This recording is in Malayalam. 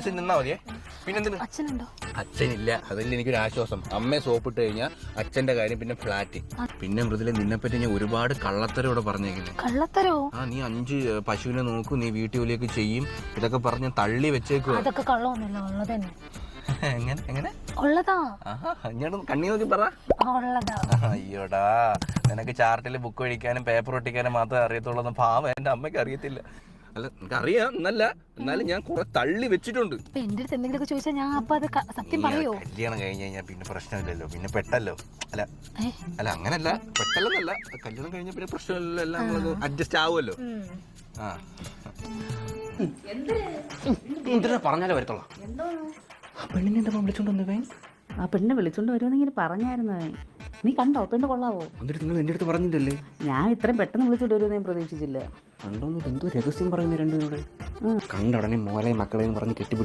പിടിച്ച് നിന്നാ മതിയേ. പിന്നെന്തിന് അച്ഛനുണ്ടോ? അച്ഛനില്ല, അതല്ലേ എനിക്കൊരു ആശ്വാസം. അമ്മയെ സോപ്പിട്ട് കഴിഞ്ഞാൽ അച്ഛന്റെ കാര്യം, പിന്നെ ഫ്ലാറ്റ്. പിന്നെ മൃദുല, നിന്നെപ്പറ്റി ഞാൻ ഒരുപാട് കള്ളത്തരം ഇവിടെ പറഞ്ഞേക്കുന്നത്. കള്ളത്തരോ? നീ 5 പശുവിനെ നോക്കും, നീ വീട്ടു ജോലിയൊക്കെ ചെയ്യും, ഇതൊക്കെ പറഞ്ഞ് തള്ളി വെച്ചേക്കുവാ. അതൊക്കെ കള്ളമൊന്നുമല്ല, ഉള്ളത് തന്നെ. എങ്ങനെ ഉള്ളതാ. ഞാൻ കണ്ണി നോക്കി പറ. ഉള്ളതാ. അയ്യോടാ, നിനക്ക് ചാർട്ടിൽ ബുക്ക് ഒഴിക്കാനും പേപ്പർ ഒട്ടിക്കാനും മാത്രമേ അറിയത്തുള്ളൂ. പാവം എന്റെ അമ്മയ്ക്ക് അറിയത്തില്ല. അല്ല, നിനക്ക് അറിയാം എന്നല്ല, എന്നാലും ഞാൻ കുറെ തള്ളി വെച്ചിട്ടുണ്ട്. എന്റെ അടുത്ത് എന്തെങ്കിലുമൊക്കെ ചോദിച്ചാൽ ഞാൻ അപ്പൊ അത് സത്യം പറയോ? കല്യാണം കഴിഞ്ഞ് കഴിഞ്ഞാൽ പിന്നെ പ്രശ്നമില്ലല്ലോ, പിന്നെ പെട്ടല്ലോ. അല്ല അങ്ങനല്ല, പെട്ടല്ലെന്നല്ല, കല്യാണം കഴിഞ്ഞ പിന്നെ പ്രശ്നമില്ലല്ലോ, എല്ലാം അഡ്ജസ്റ്റ് ആവുമല്ലോ. എന്തിനാ പറഞ്ഞാലേ വരത്തുള്ളൂ. പെണ്ണിനെ എന്താ വിളിച്ചോണ്ട് വന്നേ? ആ പെണ്ണിനെ വിളിച്ചോണ്ട് വരുമെന്ന് ഇങ്ങനെ പറഞ്ഞായിരുന്നു. നീ കണ്ടോ? പെണ്ണ് കൊള്ളാവോ? എന്നിട്ട് നിങ്ങൾ എൻ്റെ അടുത്ത് പറഞ്ഞില്ലല്ലേ? ഞാൻ ഇത്രയും പെട്ടെന്ന് വിളിച്ചോണ്ട് വരുമെന്ന് ഞാൻ പ്രതീക്ഷിച്ചില്ല. കണ്ടോന്ന് എന്തോ രഹസ്യം പറയുന്ന രണ്ടുപേരുടെ. കണ്ട ഉടനെ മോളെയും മക്കളെയും പറഞ്ഞ് കെട്ടിപ്പിടിച്ചു.